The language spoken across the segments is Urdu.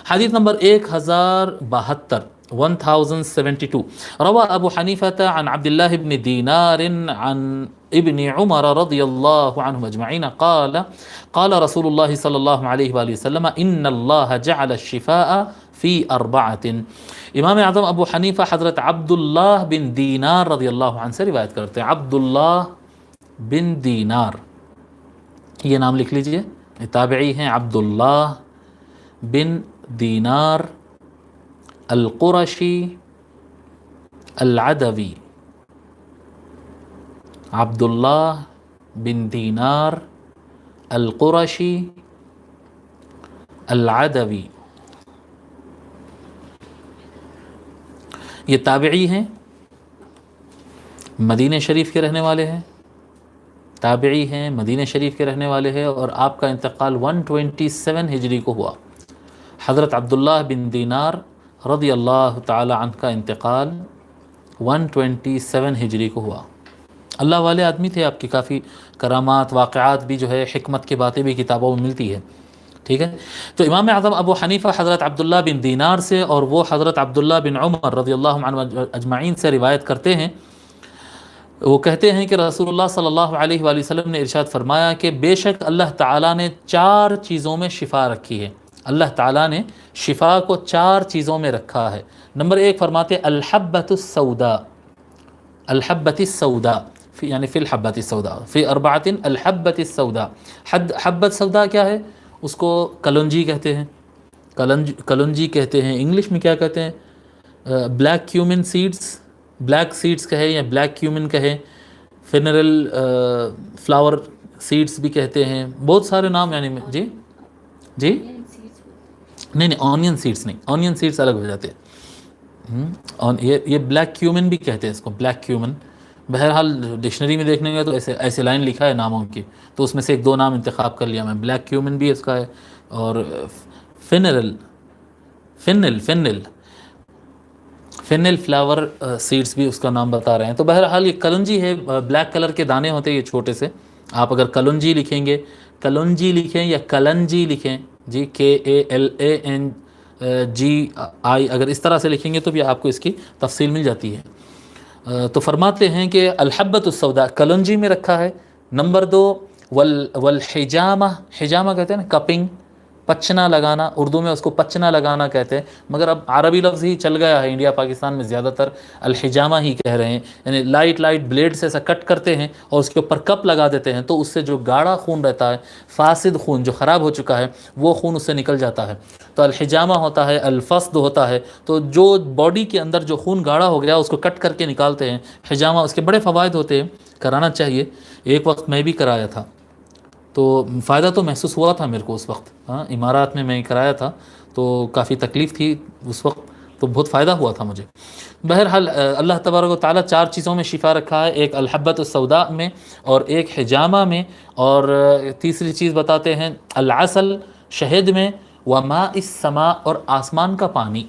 حدیث نمبر 1072 روى أبو حنيفة عن عبد الله بن دينار عن ابن عمر رضي الله عنهم أجمعين قال رسول الله صلى الله عليه وآله وسلم إن الله جعل الشفاء في أربعة. امام اعظم ابو حنیفہ حضرت عبداللہ بن دینار رضی اللہ عنہ سے روایت کرتے ہیں. عبداللہ بن دینار، یہ نام لکھ لیجئے، تابعی ہیں. عبداللہ بن دینار القرشی العدوی. عبداللہ بن دینار القرشی العدوی، یہ تابعی ہیں، مدینہ شریف کے رہنے والے ہیں. تابعی ہیں، مدینہ شریف کے رہنے والے ہیں، اور آپ کا انتقال 127 ہجری کو ہوا. حضرت عبداللہ بن دینار رضی اللہ تعالی عنہ کا انتقال 127 ہجری کو ہوا. اللہ والے آدمی تھے. آپ کی کافی کرامات، واقعات بھی جو ہے، حکمت کی باتیں بھی کتابوں میں ملتی ہے. ٹھیک ہے. تو امام اعظم ابو حنیفہ حضرت عبداللہ بن دینار سے، اور وہ حضرت عبداللہ بن عمر رضی اللہ عنہ اجمعین سے روایت کرتے ہیں. وہ کہتے ہیں کہ رسول اللہ صلی اللہ علیہ وآلہ وسلم نے ارشاد فرمایا کہ بے شک اللہ تعالیٰ نے 4 چیزوں میں شفا رکھی ہے. اللہ تعالیٰ نے شفا کو 4 چیزوں میں رکھا ہے. نمبر 1 فرماتے الحبۃ السوداء. الحبۃ السوداء یعنی فی الحبۃ السوداء فی اربعۃ الحبۃ السوداء. حبۃ سوداء کیا ہے؟ اس کو کلونجی کہتے ہیں. کلونجی کہتے ہیں. انگلش میں کیا کہتے ہیں؟ بلیک کیومن سیڈز، بلیک سیڈز کہے یا بلیک کیومن کہے. فینرل فلاور سیڈز بھی کہتے ہیں. بہت سارے نام، یعنی جی جی نہیں آنین سیڈز نہیں، آنین سیڈز الگ ہو جاتے ہیں. یہ بلیک کیومن بھی کہتے ہیں اس کو، بلیک کیومن. بہرحال ڈکشنری میں دیکھنے گا تو ایسے لائن لکھا ہے ناموں کی، تو اس میں سے 1-2 نام انتخاب کر لیا میں. بلیک کیومن بھی اس کا ہے، اور فینل فلاور سیڈز بھی اس کا نام بتا رہے ہیں. تو بہرحال یہ کلونجی ہے، بلیک کلر کے دانے ہوتے ہیں یہ چھوٹے سے. آپ اگر کلونجی لکھیں گے، کلونجی لکھیں یا کلنجی لکھیں جی، KALANGI، اگر اس طرح سے لکھیں گے تو بھی آپ کو اس کی تفصیل مل جاتی ہے. تو فرماتے ہیں کہ الحبۃ السوداء کلونجی میں رکھا ہے. نمبر 2 والحجامہ. حجامہ کہتے ہیں نا کپنگ، پچنا لگانا. اردو میں اس کو پچنا لگانا کہتے ہیں، مگر اب عربی لفظ ہی چل گیا ہے. انڈیا پاکستان میں زیادہ تر الحجامہ ہی کہہ رہے ہیں. یعنی لائٹ بلیڈ سے ایسا کٹ کرتے ہیں اور اس کے اوپر کپ لگا دیتے ہیں، تو اس سے جو گاڑھا خون رہتا ہے، فاسد خون جو خراب ہو چکا ہے، وہ خون اس سے نکل جاتا ہے. تو الحجامہ ہوتا ہے، الفسد ہوتا ہے. تو جو باڈی کے اندر جو خون گاڑھا ہو گیا اس کو کٹ کر کے نکالتے ہیں. حجامہ، اس کے بڑے فوائد ہوتے ہیں، کرانا چاہیے. ایک وقت میں بھی کرایا تھا، تو فائدہ تو محسوس ہوا تھا میرے کو اس وقت. امارات میں کرایا تھا تو کافی تکلیف تھی اس وقت، تو بہت فائدہ ہوا تھا مجھے. بہرحال اللہ تبارک و تعالیٰ 4 چیزوں میں شفا رکھا ہے. ایک الحبۃ السوداء میں، اور ایک حجامہ میں، اور تیسری چیز بتاتے ہیں العسل، شہد میں، وماء السماء، اور آسمان کا پانی.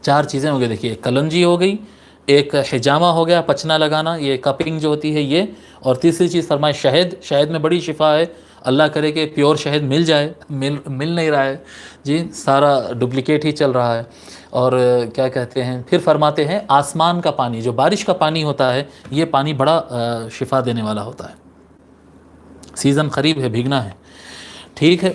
4 چیزیں ہو گئی. دیکھیے، ایک کلنجی ہو گئی، ایک حجامہ ہو گیا پچنا لگانا، یہ کپنگ جو ہوتی ہے یہ، اور تیسری چیز فرمائے شہد. شہد میں بڑی شفا ہے. اللہ کرے کہ پیور شہد مل جائے، مل نہیں رہا ہے جی، سارا ڈپلیکیٹ ہی چل رہا ہے. اور کیا کہتے ہیں، پھر فرماتے ہیں آسمان کا پانی، جو بارش کا پانی ہوتا ہے، یہ پانی بڑا شفا دینے والا ہوتا ہے. سیزن قریب ہے، بھیگنا ہے. ٹھیک ہے.